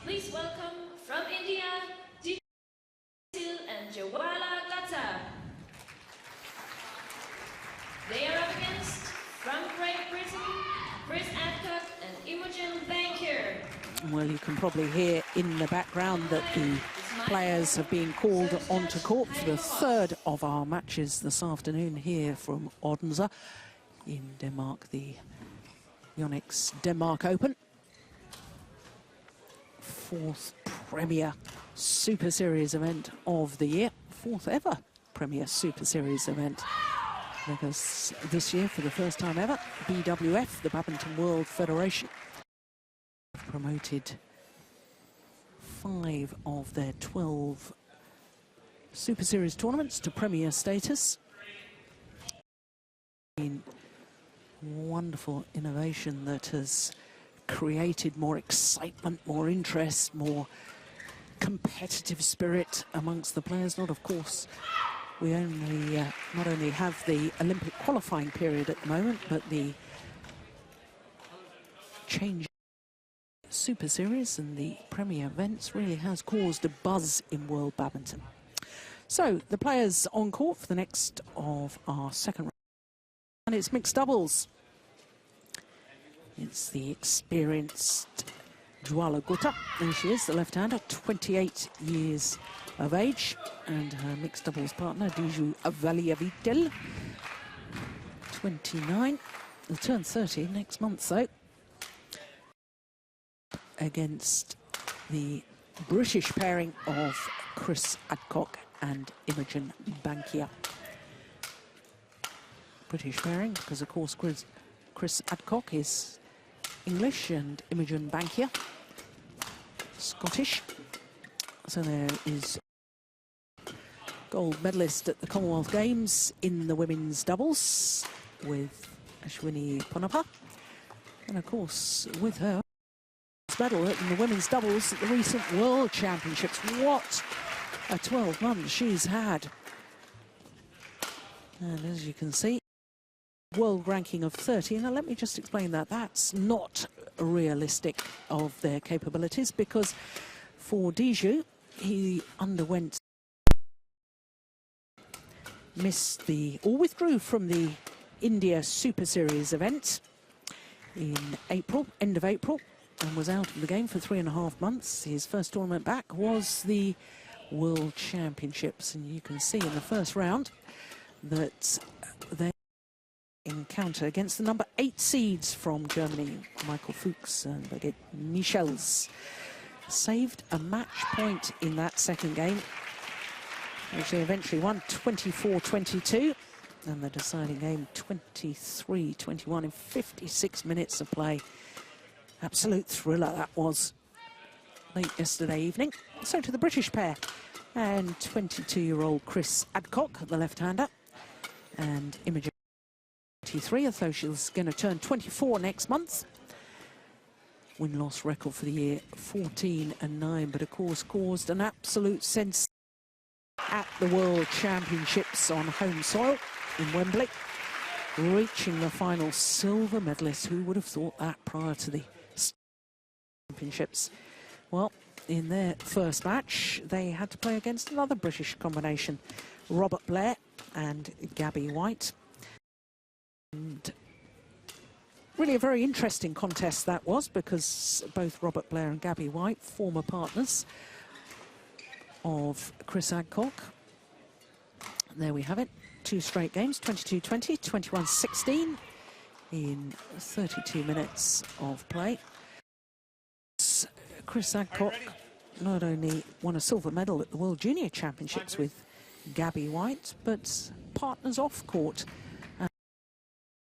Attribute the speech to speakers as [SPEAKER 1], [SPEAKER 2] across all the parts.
[SPEAKER 1] Please welcome from India, Diju and Jwala Gutta. They are up against from Great Britain, Adcock and Imogen Bankier.
[SPEAKER 2] Well, you can probably hear in the background that the players have been called onto court for the third of our matches this afternoon here from Odense in Denmark, the Yonex Denmark Open. Fourth Premier Super Series event of the year, fourth ever Premier Super Series event. Because this year, for the first time ever, BWF, the Badminton World Federation, have promoted 5 of their 12 Super Series tournaments to Premier status. Wonderful innovation that has created more excitement, more interest, more competitive spirit amongst the players. Not, of course, we only not only have the Olympic qualifying period at the moment, but the change Super Series and the Premier events really has caused a buzz in world badminton. So the players on court for the next of our second round, and it's mixed doubles. It's the experienced Jwala Gutta, there she is, the left-hander, 28 years of age, and her mixed doubles partner, Diju Valiyaveetil, 29. They'll turn 30 next month, though, against the British pairing of Chris Adcock and Imogen Bankier. British pairing, because of course Chris Adcock is English and Imogen Bankier Scottish. So there is gold medalist at the Commonwealth Games in the women's doubles with Ashwini Ponappa, and of course with her medal in the women's doubles at the recent World Championships. What a 12 months she's had. And as you can see, world ranking of 30. Now let me just explain that. That's not realistic of their capabilities, because for Diju, he withdrew from the India Super Series event in April, end of April, and was out of the game for 3.5 months. His first tournament back was the World Championships, and you can see in the first round that they encounter against the number 8 seeds from Germany, Michael Fuchs and Birgit Michels. Saved a match point in that second game, which they eventually won 24-22, and the deciding game 23-21 in 56 minutes of play. Absolute thriller that was late yesterday evening. So to the British pair, and 22-year-old Chris Adcock, the left-hander, and Imogen, 23, although she's going to turn 24 next month. Win-loss record for the year 14-9, but of course caused an absolute sense at the World Championships on home soil in Wembley, reaching the final silver medalist. Who would have thought that prior to the Championships? Well, in their first match, they had to play against another British combination, Robert Blair and Gabby White. And really a very interesting contest that was, because both Robert Blair and Gabby White, former partners of Chris Adcock. There we have it, 2 straight games, 22-20, 21-16 in 32 minutes of play. Chris Adcock not only won a silver medal at the World Junior Championships with Gabby White, but partners off court.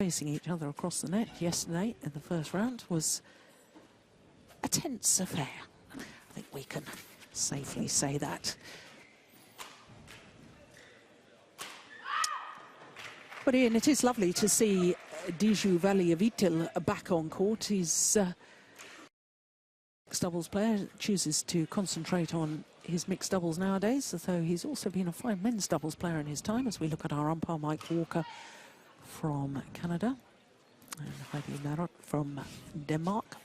[SPEAKER 2] Facing each other across the net yesterday in the first round was a tense affair. I think we can safely say that. But Ian, it is lovely to see Diju Valiyaveetil back on court. He's mixed doubles player, chooses to concentrate on his mixed doubles nowadays, although he's also been a fine men's doubles player in his time, as we look at our umpire Mike Walker from Canada and Heidi Marot from Denmark.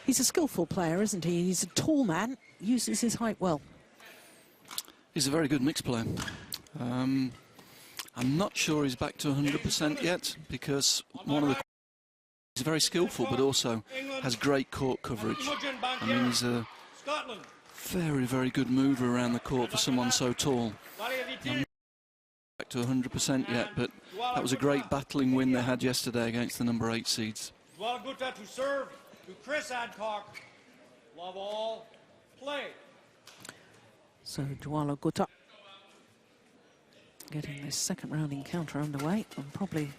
[SPEAKER 2] He's a skillful player, isn't he? He's a tall man, uses his height well.
[SPEAKER 3] He's a very good mixed player. I'm not sure he's back to 100% yet, because he's very skillful, but also has great court coverage. I mean, he's a very, very good mover around the court for someone so tall. I'm not back to 100% yet, but that was a great battling win they had yesterday against the number 8 seeds.
[SPEAKER 4] Jwala Gutta to serve to Chris Adcock. Love all. Play.
[SPEAKER 2] So Jwala Gutta getting this second round encounter underway, and probably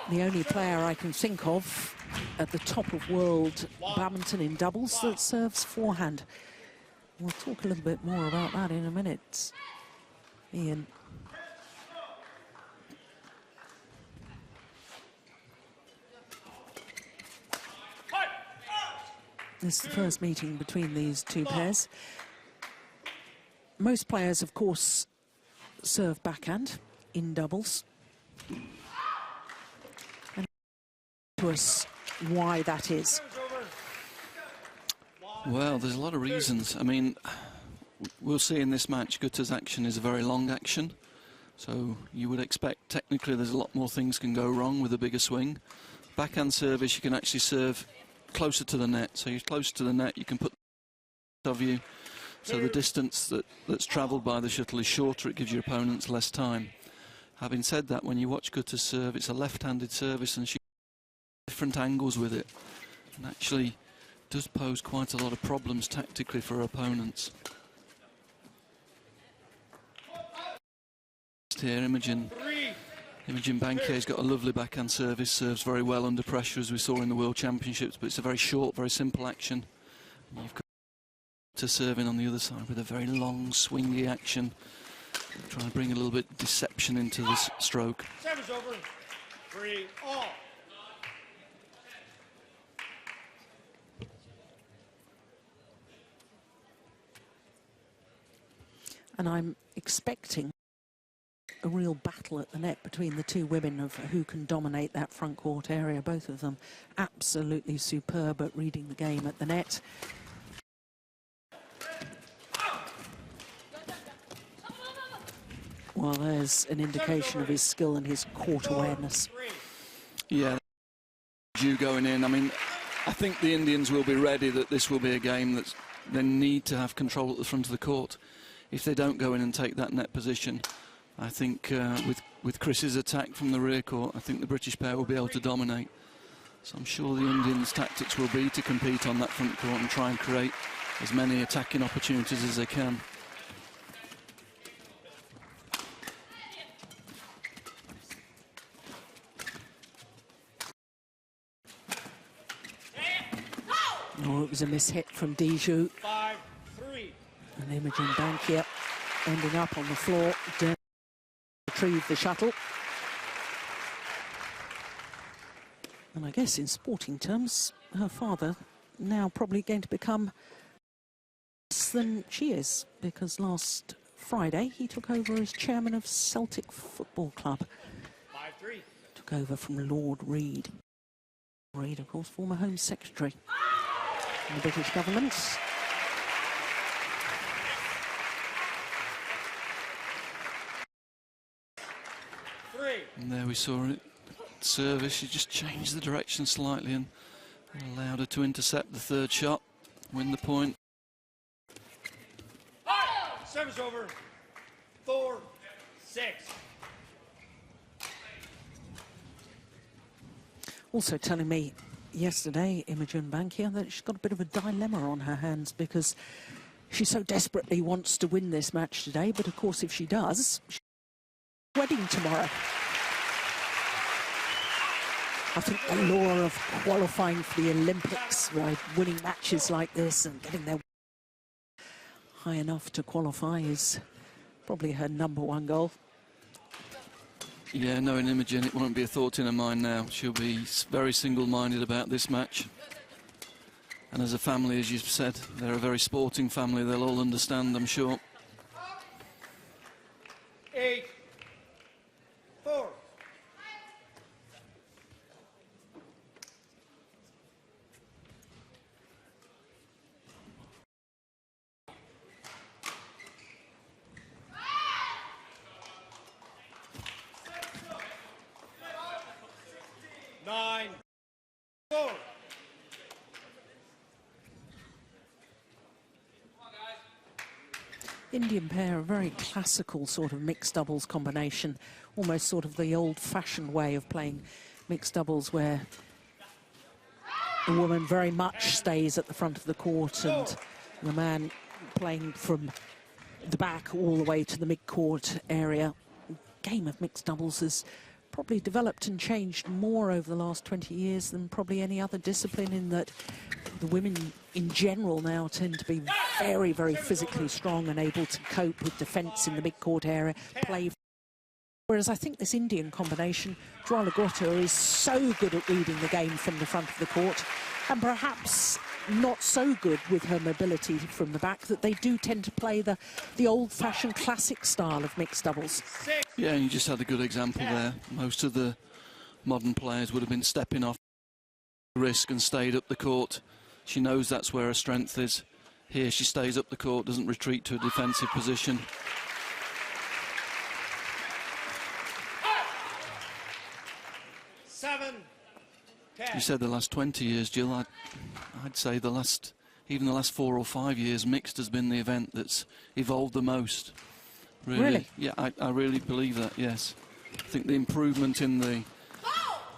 [SPEAKER 2] the only player I can think of at the top of world badminton in doubles that serves forehand. We'll talk a little bit more about that in a minute. Ian. This is the first meeting between these two pairs. Most players, of course, serve backhand in doubles. And to us why that is.
[SPEAKER 3] Well, there's a lot of reasons. I mean, we'll see in this match, Gutta's action is a very long action. So you would expect, technically, there's a lot more things can go wrong with a bigger swing. Backhand service, you can actually serve closer to the net. So you're close to the net, you can put of you. So the distance that's travelled by the shuttle is shorter, it gives your opponents less time. Having said that, when you watch Gutta's serve, it's a left-handed service and she different angles with it. And actually does pose quite a lot of problems tactically for her opponents. Here, Imogen Bankier's got a lovely backhand service, serves very well under pressure as we saw in the World Championships, but it's a very short, very simple action. And you've got to serve in on the other side with a very long, swingy action, trying to bring a little bit of deception into this stroke.
[SPEAKER 4] Service over. 3-all.
[SPEAKER 2] And I'm expecting a real battle at the net between the two women of who can dominate that front court area. Both of them absolutely superb at reading the game at the net. Well, there's an indication of his skill and his court awareness.
[SPEAKER 3] Yeah, Diju going in. I mean, I think the Indians will be ready that this will be a game that they need to have control at the front of the court. If they don't go in and take that net position, I think with Chris's attack from the rear court, I think the British pair will be able to dominate. So I'm sure the Indians' tactics will be to compete on that front court and try and create as many attacking opportunities as they can.
[SPEAKER 2] Oh, it was a mishit from Diju.
[SPEAKER 4] 5-3.
[SPEAKER 2] And Imogen Bankier ending up on the floor to retrieve the shuttle. And I guess in sporting terms, her father now probably going to become less than she is, because last Friday he took over as chairman of Celtic Football Club.
[SPEAKER 4] 5-3.
[SPEAKER 2] Took over from Lord Reed. Reed, of course, former Home Secretary in the British government.
[SPEAKER 3] And there we saw it. Service, she just changed the direction slightly and allowed her to intercept the third shot, win the point.
[SPEAKER 4] Service over. 4-6.
[SPEAKER 2] Also telling me yesterday, Imogen Bankier, that she's got a bit of a dilemma on her hands because she so desperately wants to win this match today, but of course if she does, she's wedding tomorrow. I think the law of qualifying for the Olympics, right, winning matches like this and getting their high enough to qualify is probably her #1 goal.
[SPEAKER 3] Yeah, knowing Imogen, it won't be a thought in her mind now. She'll be very single-minded about this match. And as a family, as you've said, they're a very sporting family. They'll all understand, I'm sure.
[SPEAKER 4] 8-4. Go.
[SPEAKER 2] Indian pair, a very classical sort of mixed doubles combination, almost sort of the old-fashioned way of playing mixed doubles, where the woman very much stays at the front of the court and the man playing from the back all the way to the mid-court area. Game of mixed doubles has probably developed and changed more over the last 20 years than probably any other discipline, in that the women in general now tend to be very, very physically strong and able to cope with defence in the mid-court area, play. Whereas I think this Indian combination, Jwala Gutta, is so good at reading the game from the front of the court, and perhaps not so good with her mobility from the back, that they do tend to play the old-fashioned classic style of mixed doubles.
[SPEAKER 3] Yeah, and you just had a good example there. Most of the modern players would have been stepping off the risk and stayed up the court. She knows that's where her strength is. Here she stays up the court, doesn't retreat to a defensive position. You said the last 20 years, Jill. I'd say even the last 4 or 5 years, mixed has been the event that's evolved the most.
[SPEAKER 2] Really?
[SPEAKER 3] Yeah, I really believe that, yes. I think the improvement in the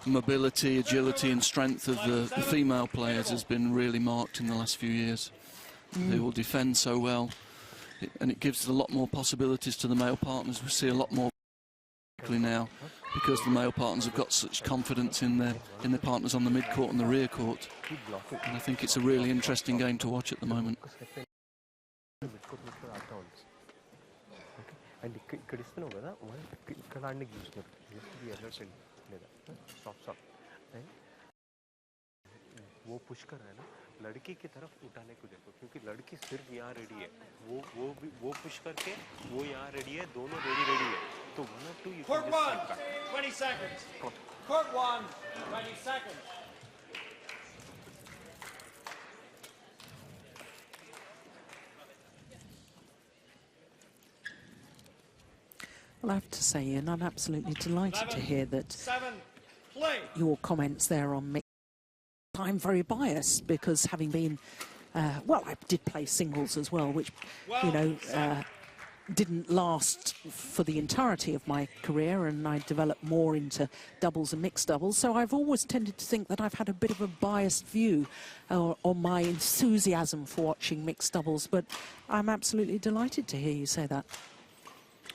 [SPEAKER 3] mobility, agility and strength of the female players has been really marked in the last few years. They will defend so well, and it gives a lot more possibilities to the male partners. We see a lot more now, because the male partners have got such confidence in their partners on the mid-court and the rear court. And I think it's a really interesting game to watch at the moment.
[SPEAKER 5] वो push कर रहा है ना, लड़की की तरफ उठाने को देखो, क्योंकि लड़की सिर्फ यहाँ रेडी है, वो पुश करके वो यहाँ रेडी है, दोनों रेडी है, तो 1 or 2 you
[SPEAKER 4] Court
[SPEAKER 5] can just
[SPEAKER 4] 1,
[SPEAKER 5] cut.
[SPEAKER 4] 20 seconds. Court 1, 20 seconds.
[SPEAKER 2] Well, I have to say, Ian, I'm absolutely delighted to hear that
[SPEAKER 4] 7, play.
[SPEAKER 2] your comments there on mixed. I'm very biased, because having been, well, I did play singles as well, which, you know, didn't last for the entirety of my career, and I developed more into doubles and mixed doubles. So I've always tended to think that I've had a bit of a biased view on my enthusiasm for watching mixed doubles, but I'm absolutely delighted to hear you say that.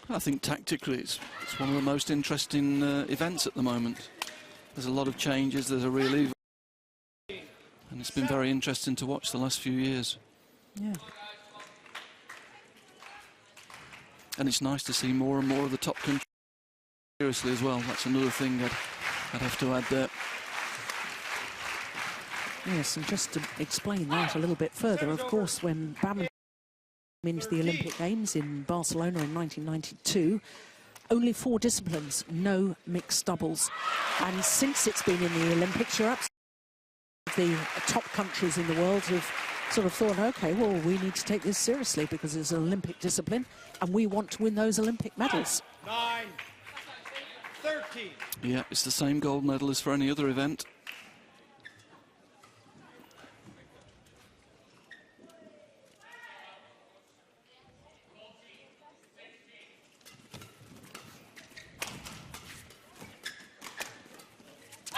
[SPEAKER 3] I think tactically it's one of the most interesting events at the moment. There's a lot of changes, there's a real and it's been very interesting to watch the last few years.
[SPEAKER 2] Yeah.
[SPEAKER 3] And it's nice to see more and more of the top countries seriously as well. That's another thing I'd have to add there.
[SPEAKER 2] Yes, and just to explain that a little bit further, of course, when badminton came into the Olympic Games in Barcelona in 1992, only 4 disciplines, no mixed doubles. And since it's been in the Olympics, you're absolutely the top countries in the world have sort of thought, okay, well, we need to take this seriously because it's an Olympic discipline and we want to win those Olympic medals.
[SPEAKER 4] 9, 13.
[SPEAKER 3] Yeah, it's the same gold medal as for any other event.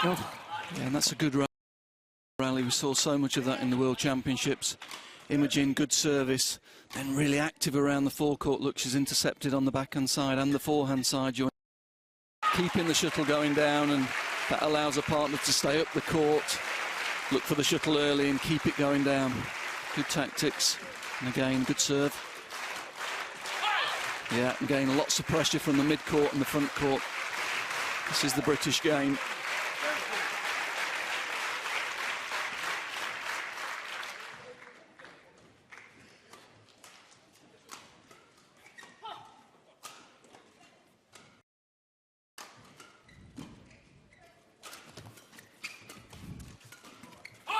[SPEAKER 2] Oh.
[SPEAKER 3] Yeah, and that's a good rally. We saw so much of that in the World Championships. Imogen, good service, then really active around the forecourt. Look, she's intercepted on the backhand side and the forehand side. You're keeping the shuttle going down, and that allows a partner to stay up the court, look for the shuttle early and keep it going down. Good tactics, and again, good serve. Yeah, again, lots of pressure from the mid-court and the front court. This is the British game.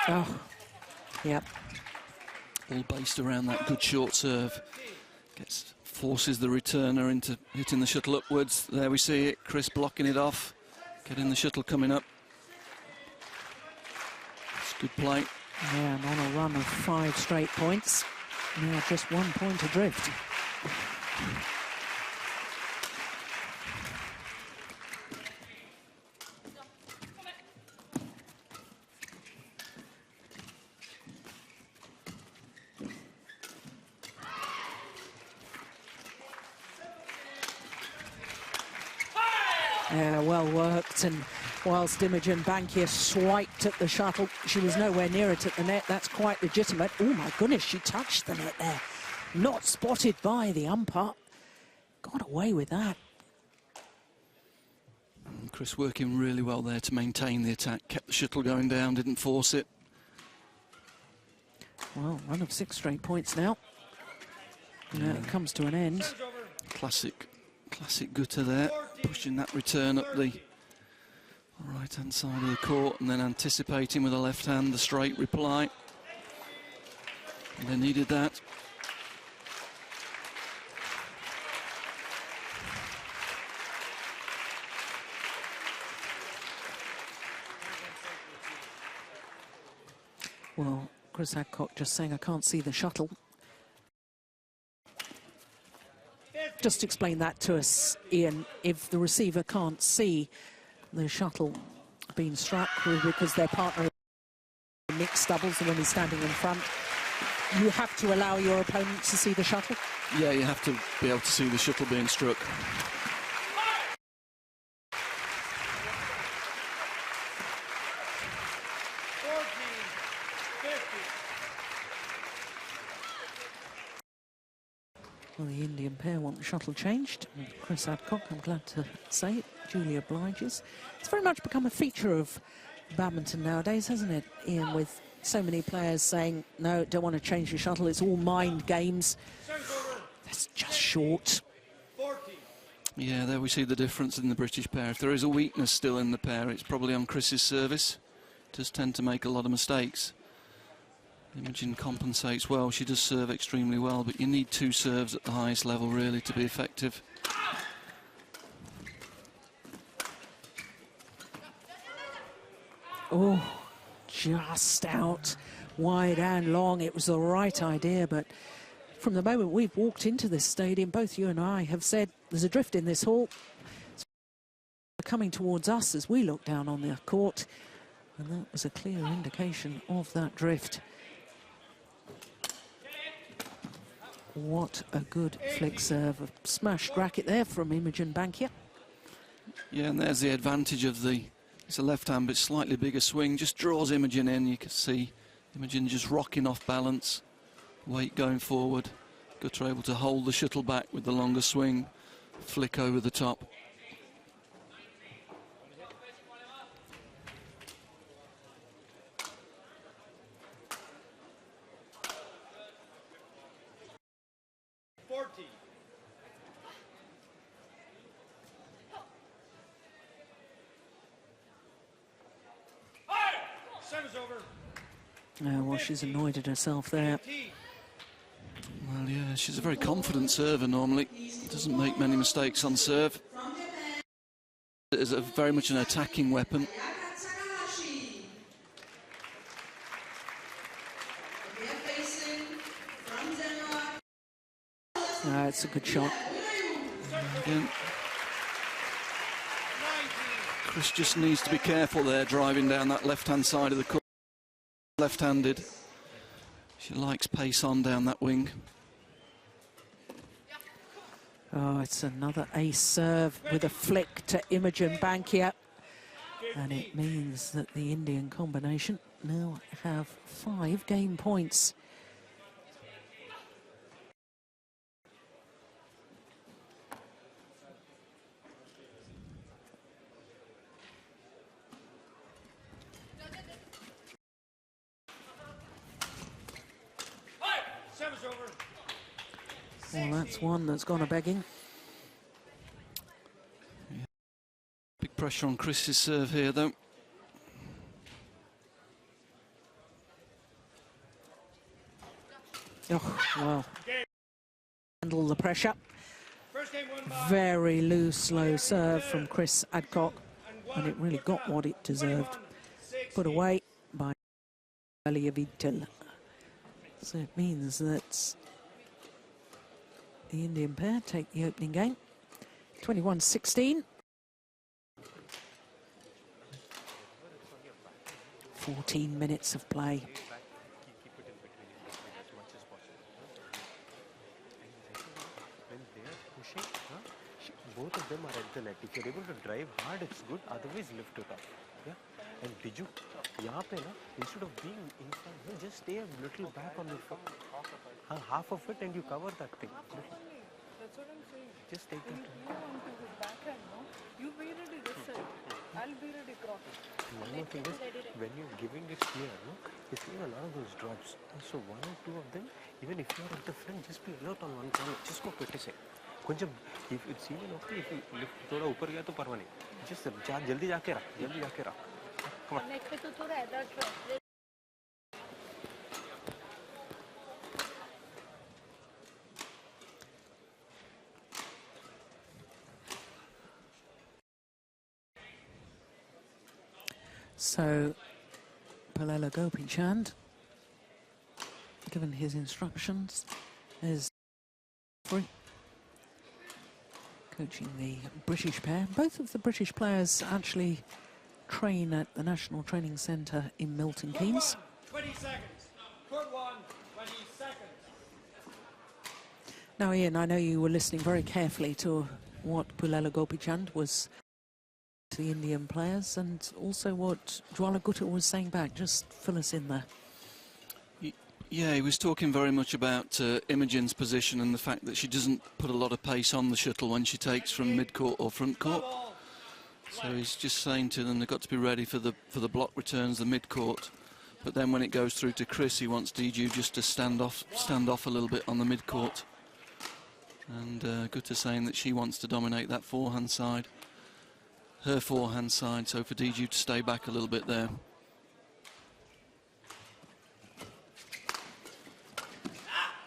[SPEAKER 2] Oh, yep.
[SPEAKER 3] All based around that good short serve. Forces the returner into hitting the shuttle upwards. There we see it, Chris blocking it off, getting the shuttle coming up. Good play.
[SPEAKER 2] Yeah, and on a run of 5 straight points. Now just 1 point adrift. Yeah, well worked, and whilst Imogen Bankier swiped at the shuttle, she was nowhere near it at the net. That's quite legitimate. Oh my goodness, she touched the net there. Not spotted by the umpire. Got away with that.
[SPEAKER 3] Chris working really well there to maintain the attack. Kept the shuttle going down, didn't force it.
[SPEAKER 2] Well, run of 6 straight points now. Yeah, it comes to an end.
[SPEAKER 3] Classic Gutta there, pushing that return up the right-hand side of the court and then anticipating with the left hand the straight reply. And they needed that.
[SPEAKER 2] Well, Chris Adcock just saying, I can't see the shuttle. Just explain that to us, Ian. If the receiver can't see the shuttle being struck because their partner is mixed doubles and when he's standing in front, you have to allow your opponent to see the shuttle?
[SPEAKER 3] Yeah, you have to be able to see the shuttle being struck.
[SPEAKER 2] Well, the Indian pair want the shuttle changed. Chris Adcock, I'm glad to say, duly obliges. It's very much become a feature of badminton nowadays, hasn't it, Ian, with so many players saying, no, don't want to change the shuttle, it's all mind games. That's just short.
[SPEAKER 3] Yeah, there we see the difference in the British pair. If there is a weakness still in the pair, it's probably on Chris's service. Does tend to make a lot of mistakes. Imogen compensates well. She does serve extremely well, but you need 2 serves at the highest level, really, to be effective.
[SPEAKER 2] Oh, just out, wide and long. It was the right idea, but from the moment we've walked into this stadium, both you and I have said there's a drift in this hall. It's coming towards us as we look down on the court, and that was a clear indication of that drift. What a good flick serve. A smashed racket there from Imogen Bankier.
[SPEAKER 3] Yeah, and there's the advantage of it's a left hand but slightly bigger swing. Just draws Imogen in. You can see Imogen just rocking off balance. Weight going forward. Gutta able to hold the shuttle back with the longer swing. Flick over the top.
[SPEAKER 2] Well, she's annoyed at herself there.
[SPEAKER 3] Well, yeah, she's a very confident server normally. Doesn't make many mistakes on serve. It is very much an attacking weapon.
[SPEAKER 2] It's a good shot.
[SPEAKER 3] Again, Chris just needs to be careful there, driving down that left-hand side of the court. Left-handed. She likes pace on down that wing.
[SPEAKER 2] Oh, it's another ace serve with a flick to Imogen Bankier. And it means that the Indian combination now have 5 game points. Well, that's one that's gone a-begging.
[SPEAKER 3] Yeah. Big pressure on Chris's serve here, though.
[SPEAKER 2] Oh, well. Handle the pressure. Very loose, low serve from Chris Adcock. And it really got what it deserved. Put away by Valiyaveetil. So it means that the Indian pair take the opening game. 21-16. 14 minutes of play.
[SPEAKER 5] Keep it in between as much as possible. And when they are pushing, both of them are at the net. If you're able to drive hard, it's good. Otherwise, lift it up. Yeah. And Diju, यहाँ पे ना, instead of being in front, just stay a little back on the foot. Half of it, and you cover that thing.
[SPEAKER 6] That's what I'm saying.
[SPEAKER 5] Just take that.
[SPEAKER 6] You want to his backhand, no? You be ready this side. I'll be ready cross.
[SPEAKER 5] One more thing is, when you're giving it here, no, you're seeing a lot of those drops. So one or two of them, even if you're at the front, just be alert on one corner. Just go put it. If it's even okay, if you lift थोड़ा ऊपर गया तो परवाह नहीं. Just जल्दी जाके रख, जल्दी जाके रख. Come on.
[SPEAKER 6] Neck पे तो थोड़ा ऐसा try.
[SPEAKER 2] So, Palella Gopichand, given his instructions, is free. Coaching the British pair. Both of the British players actually train at the National Training Centre in Milton Keynes.
[SPEAKER 4] 20 seconds. Court 1, 20 seconds.
[SPEAKER 2] Now, Ian, I know you were listening very carefully to what Palella Gopichand was to the Indian players, and also what Jwala Gutta was saying back. Just fill us in there.
[SPEAKER 3] Yeah, he was talking very much about Imogen's position and the fact that she doesn't put a lot of pace on the shuttle when she takes from mid-court or front-court. So he's just saying to them they've got to be ready for the block returns, the mid-court. But then when it goes through to Chris, he wants Diju just to stand off a little bit on the mid-court. And Gutta saying that she wants to dominate that forehand side, her forehand side, so for Diju to stay back a little bit there.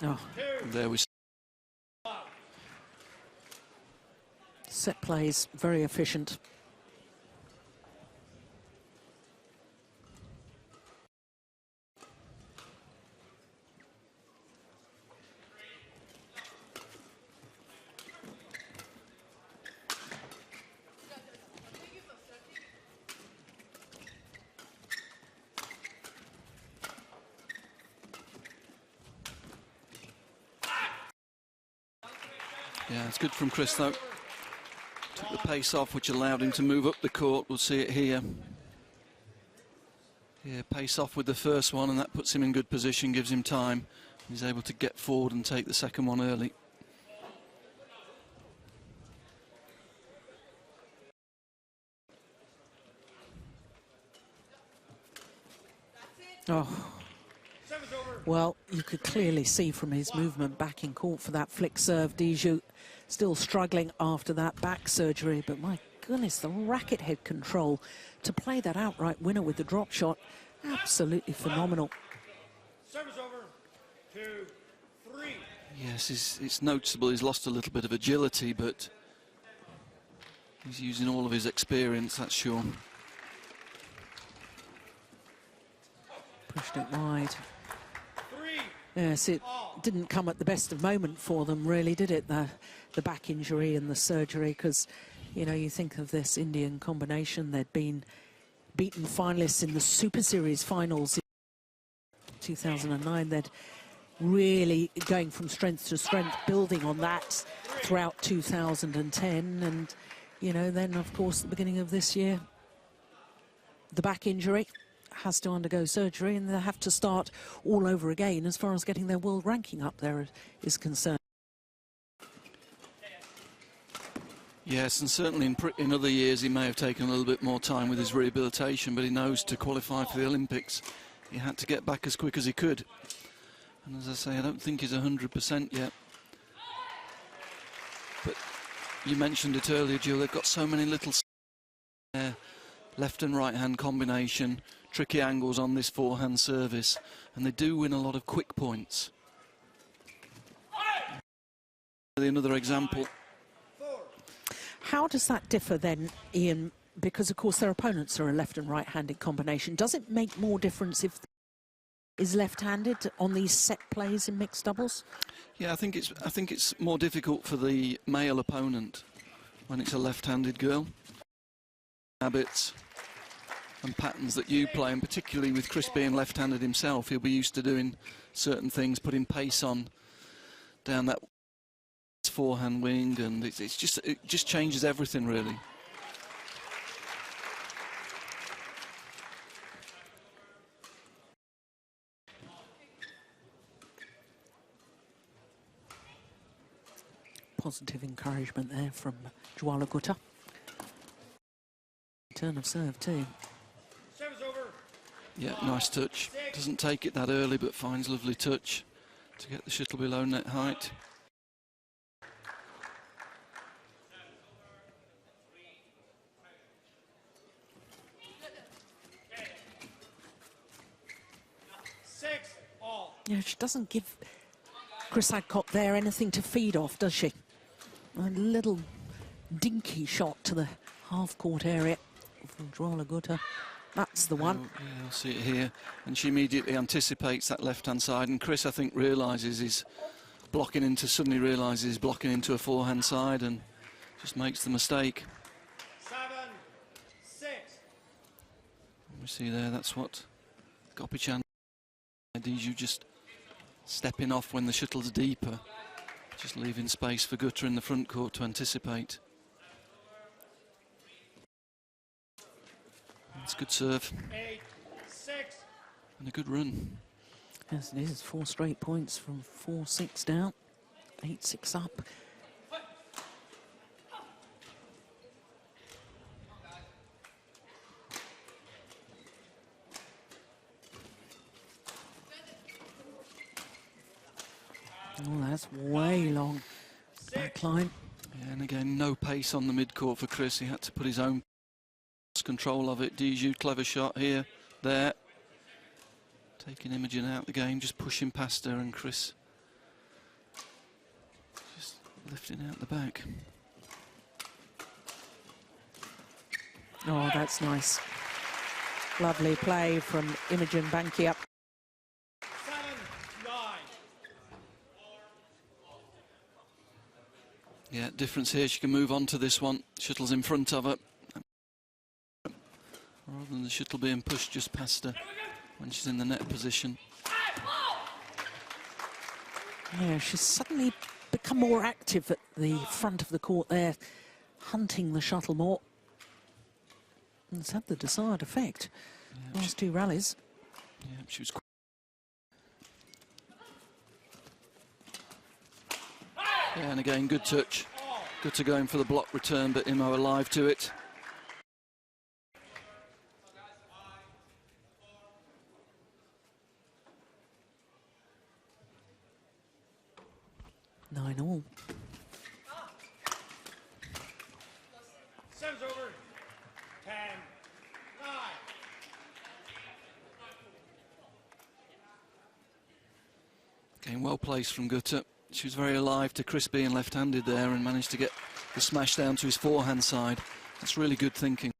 [SPEAKER 2] Oh,
[SPEAKER 3] There we
[SPEAKER 2] set plays, very efficient.
[SPEAKER 3] Yeah, it's good from Chris, though. Took the pace off, which allowed him to move up the court. We'll see it here. Yeah, pace off with the first one, and that puts him in good position, gives him time. He's able to get forward and take the second one early.
[SPEAKER 2] Oh. Well, you could clearly see from his movement back in court for that flick serve. Diju still struggling after that back surgery, but my goodness, the racket head control to play that outright winner with the drop shot, absolutely phenomenal.
[SPEAKER 4] Service over. 2, 3.
[SPEAKER 3] Yes, it's noticeable he's lost a little bit of agility, but he's using all of his experience, that's sure.
[SPEAKER 2] Pushed it wide. Yes, it didn't come at the best of moment for them, really, did it? The back injury and the surgery, because, you know, you think of this Indian combination, they'd been beaten finalists in the Super Series finals in 2009. They'd really going from strength to strength, building on that throughout 2010. And, you know, then, of course, at the beginning of this year, the back injury. Has to undergo surgery, and they have to start all over again as far as getting their world ranking up there is concerned.
[SPEAKER 3] Yes, and certainly in other years he may have taken a little bit more time with his rehabilitation, but he knows to qualify for the Olympics he had to get back as quick as he could. And as I say, I don't think he's 100% yet. But you mentioned it earlier, Jill, they've got so many little left and right hand combination, tricky angles on this forehand service, and they do win a lot of quick points. Another example.
[SPEAKER 2] How does that differ then, Ian? Because of course their opponents are a left and right handed combination. Does it make more difference if is left-handed on these set plays in mixed doubles?
[SPEAKER 3] Yeah, I think it's more difficult for the male opponent when it's a left-handed girl. Habits and patterns that you play, and particularly with Chris being left-handed himself, he'll be used to doing certain things, putting pace on down that forehand wing, and it just changes everything really.
[SPEAKER 2] Positive encouragement there from Jwala Gutta. Turn of serve too.
[SPEAKER 4] Service over.
[SPEAKER 3] Yeah, nice touch. Doesn't take it that early, but finds lovely touch to get the shuttle below net height.
[SPEAKER 2] Yeah, she doesn't give Chris Adcock there anything to feed off, does she? A little dinky shot to the half-court area from Jwala Gutta. That's the one.
[SPEAKER 3] Oh, yeah, I'll see it here. And she immediately anticipates that left-hand side. And Chris, I think, realises he's suddenly realises he's blocking into a forehand side and just makes the mistake.
[SPEAKER 4] 7-6.
[SPEAKER 3] We see there, that's what Gopichan. Diju just stepping off when the shuttle's deeper, just leaving space for Gutta in the front court to anticipate. That's a good serve.
[SPEAKER 4] 8-6.
[SPEAKER 3] And a good run.
[SPEAKER 2] Yes, it is. 4 straight points from 4-6 down. 8-6 up. Oh, that's way long backline.
[SPEAKER 3] Yeah, and again, no pace on the mid-court for Chris. He had to put his own control of it. Diju, clever shot here, there. Taking Imogen out the game, just pushing past her, and Chris just lifting out the back.
[SPEAKER 2] Oh, that's nice. Lovely play from Imogen Bankier.
[SPEAKER 4] 7-9.
[SPEAKER 3] Yeah, difference here. She can move on to this one. Shuttle's in front of her. Rather than the shuttle being pushed just past her when she's in the net position.
[SPEAKER 2] Yeah, she's suddenly become more active at the front of the court there, hunting the shuttle more. And it's had the desired effect.
[SPEAKER 3] Yeah,
[SPEAKER 2] Last 2 rallies.
[SPEAKER 3] Yeah, she was. Yeah, and again, good touch. Good to going for the block return, but Imo alive to it.
[SPEAKER 2] Nine all.
[SPEAKER 4] Serves over. 10-9.
[SPEAKER 3] Game well placed from Gutta. She was very alive to Chris being left-handed there and managed to get the smash down to his forehand side. That's really good thinking.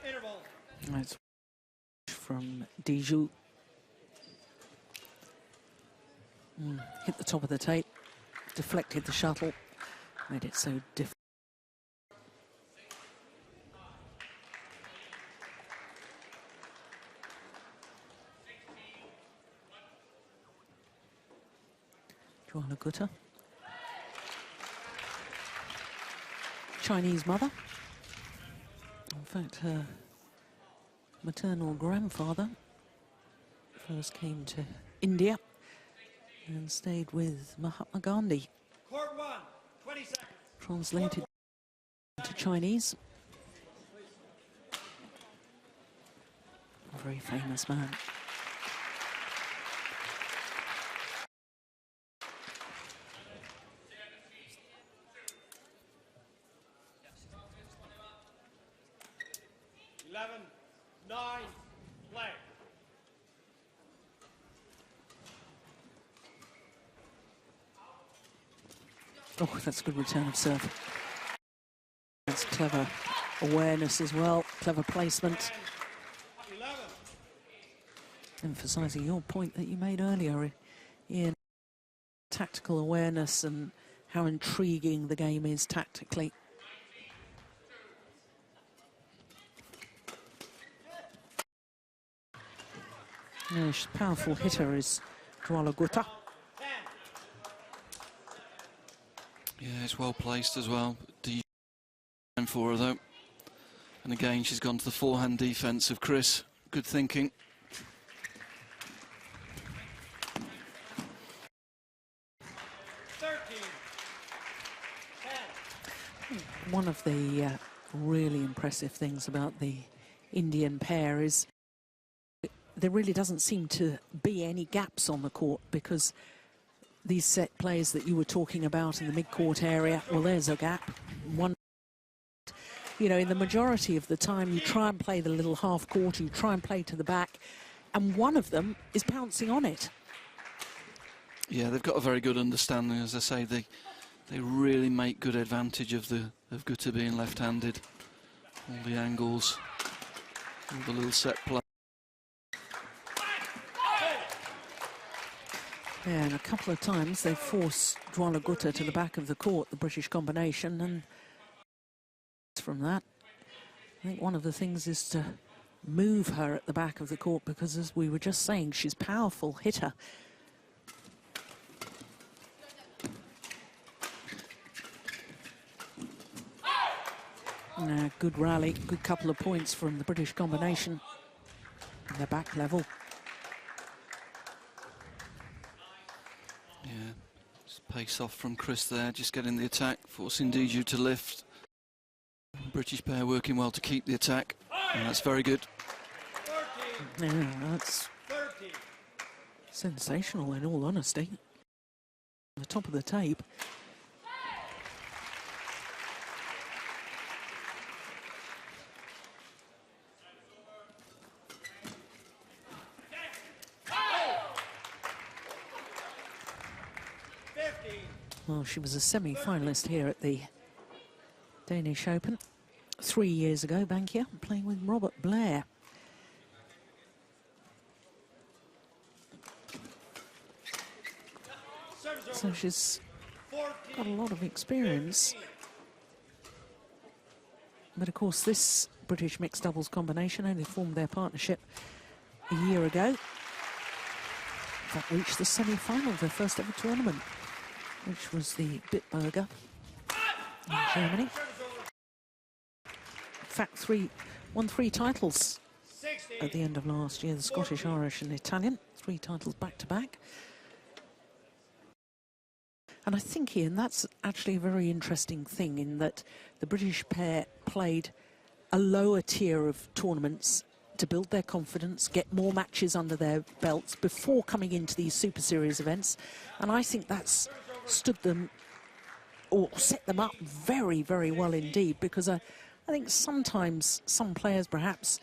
[SPEAKER 4] Interval.
[SPEAKER 2] That's from Diju. Hit the top of the tape, deflected the shuttle, made it so difficult. Jwala Gutta. Chinese mother. In fact, her maternal grandfather first came to India and stayed with Mahatma Gandhi.
[SPEAKER 4] Court 1, 20 seconds.
[SPEAKER 2] Translated to Chinese. A very famous man.
[SPEAKER 4] Play.
[SPEAKER 2] Oh, that's a good return of serve. clever awareness as well, clever placement.
[SPEAKER 4] 11.
[SPEAKER 2] Emphasising your point that you made earlier, Ian, tactical awareness and how intriguing the game is tactically. Yeah, she's a powerful hitter, is Jwala Gutta.
[SPEAKER 3] Yeah, it's well placed as well. Diju for her though. And again, she's gone to the forehand defence of Chris. Good thinking.
[SPEAKER 2] One of the really impressive things about the Indian pair is there really doesn't seem to be any gaps on the court, because these set plays that you were talking about in the mid-court area, well, there's a gap. One, you know, in the majority of the time, you try and play the little half court, you try and play to the back, and one of them is pouncing on it.
[SPEAKER 3] Yeah, they've got a very good understanding. As I say, they really make good advantage of Gutta being left-handed. All the angles, all the little set play.
[SPEAKER 2] Yeah, and a couple of times they forced Jwala Gutta to the back of the court, the British combination, and from that, I think one of the things is to move her at the back of the court, because as we were just saying, she's a powerful hitter. Good rally, good couple of points from the British combination in their back level.
[SPEAKER 3] Yeah, just pace off from Chris there, just getting the attack, forcing Diju to lift. British pair working well to keep the attack, and that's very good.
[SPEAKER 2] Yeah, that's sensational in all honesty. On the top of the tape. Well, she was a semi-finalist here at the Danish Open 3 years ago, Bankier, playing with Robert Blair. So she's got a lot of experience. But of course, this British mixed doubles combination only formed their partnership a year ago. In fact, reached the semi-final of their first ever tournament, which was the Bitburger in Germany. In fact, won three titles at the end of last year, the Scottish, Irish and Italian. 3 titles back-to-back. And I think, Ian, that's actually a very interesting thing, in that the British pair played a lower tier of tournaments to build their confidence, get more matches under their belts before coming into these Super Series events. And I think that's stood them, or set them up very, very well indeed, because I think sometimes some players perhaps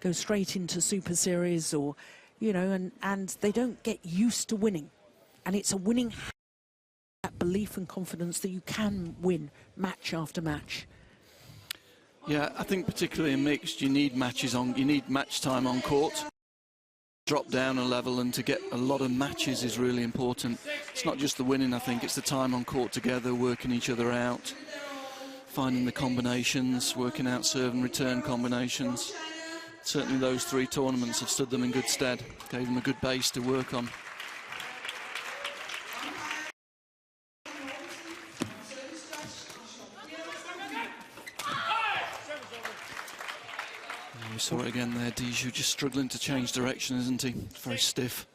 [SPEAKER 2] go straight into Super Series, or, you know, and they don't get used to winning. And it's a winning that belief and confidence that you can win match after match.
[SPEAKER 3] Yeah, I think particularly in mixed, you need match time on court. Drop down a level, and to get a lot of matches is really important. It's not just the winning, I think, it's the time on court together, working each other out, finding the combinations, working out serve and return combinations. Certainly those 3 tournaments have stood them in good stead, gave them a good base to work on. We saw it again there, Diju just struggling to change direction, isn't he? Very stiff,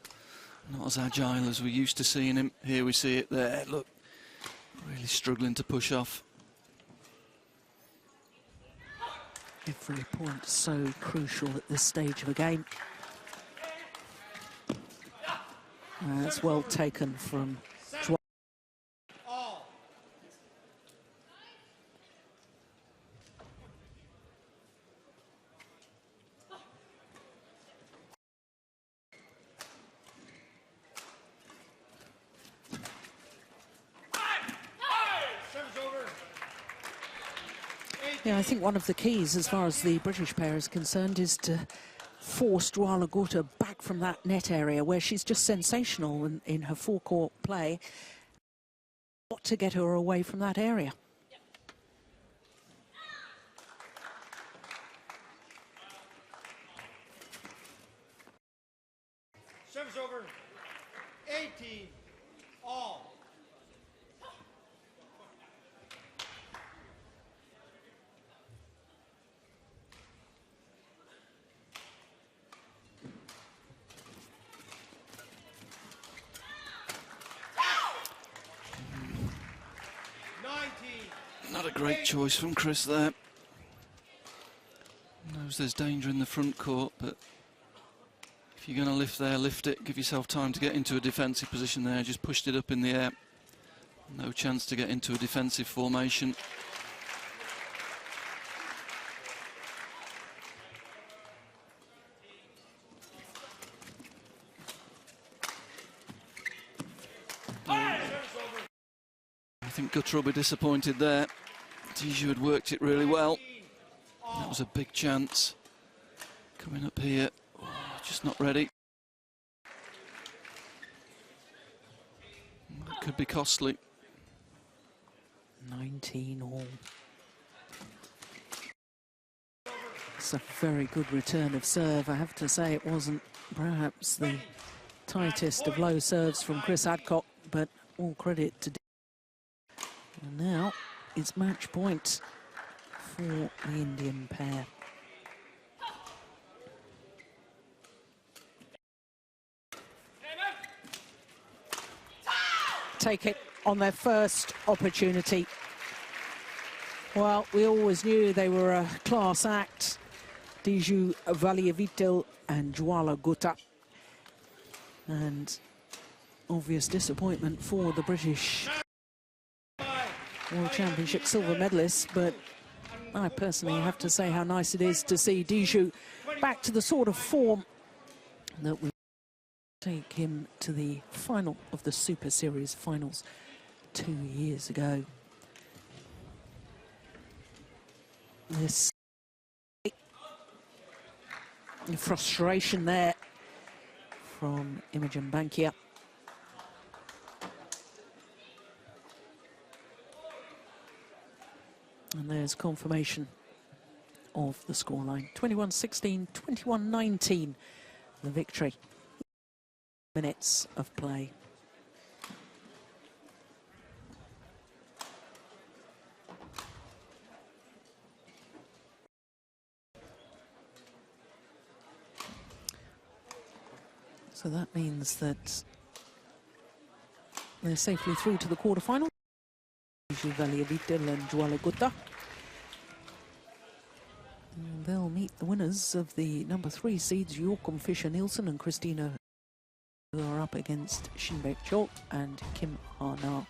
[SPEAKER 3] not as agile as we're used to seeing him. Here we see it there, look, really struggling to push off.
[SPEAKER 2] Every point so crucial at this stage of a game. That's well taken from Jwala. Yeah, I think one of the keys as far as the British pair is concerned is to force Jwala Gutta back from that net area where she's just sensational in her forecourt play. Got to get her away from that area.
[SPEAKER 4] Service over. 18 all.
[SPEAKER 3] Not a great choice from Chris there. Knows there's danger in the front court, but if you're going to lift there, lift it. Give yourself time to get into a defensive position there. Just pushed it up in the air. No chance to get into a defensive formation. I think Gutta will be disappointed there. Diju had worked it really well. That was a big chance. Coming up here, just not ready. That could be costly.
[SPEAKER 2] 19 all. It's a very good return of serve. I have to say it wasn't perhaps the tightest of low serves from Chris Adcock, but all credit to Diju. And now it's match point for the Indian pair. Take it on their first opportunity. Well, we always knew they were a class act. Diju, Valiyaveetil and Jwala Gutta. And obvious disappointment for the British World Championship silver medalists, but I personally have to say how nice it is to see Diju back to the sort of form that we take him to the final of the Super Series finals 2 years ago. This frustration there from Imogen Bankier. And there's confirmation of the scoreline. 21-16, 21-19, the victory. Minutes of play. So that means that they're safely through to the quarterfinal. Valiyaveetil and Jwala Gutta. And they'll meet the winners of the number 3 seeds, Joachim Fischer-Nielsen and Christina, who are up against Shinbek Chol and Kim Ha-na.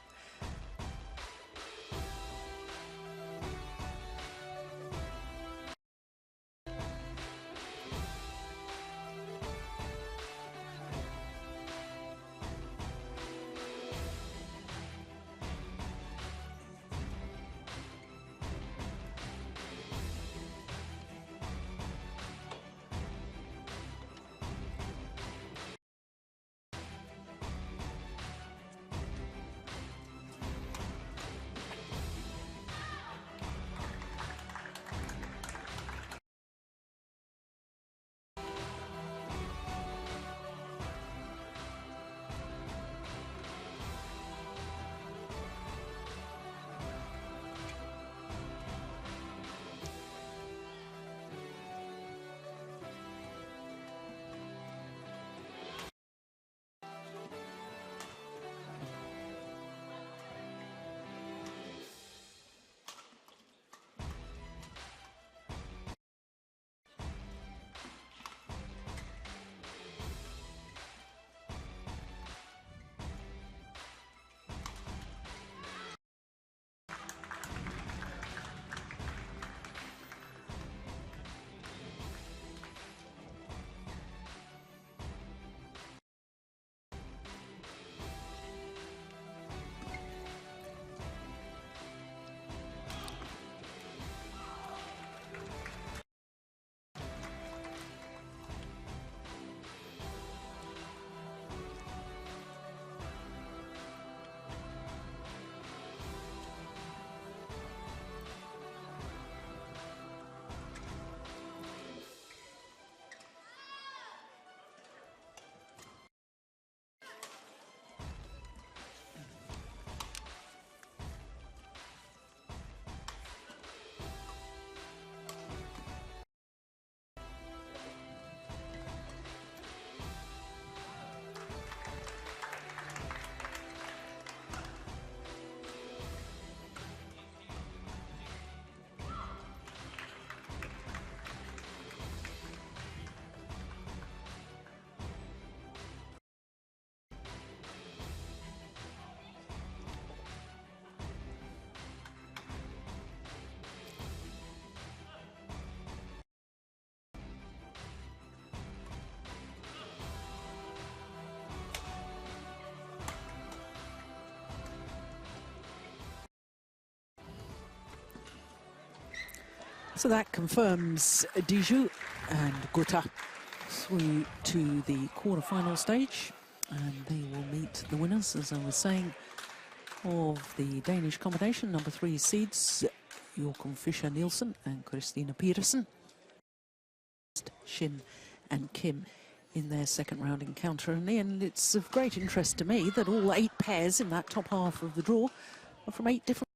[SPEAKER 2] So that confirms Diju and Gutta through to the quarter-final stage, and they will meet the winners, as I was saying, of the Danish combination, number 3 seeds, Joachim Fischer-Nielsen and Christina Petersen. Shin and Kim in their second round encounter, and it's of great interest to me that all 8 pairs in that top half of the draw are from 8 different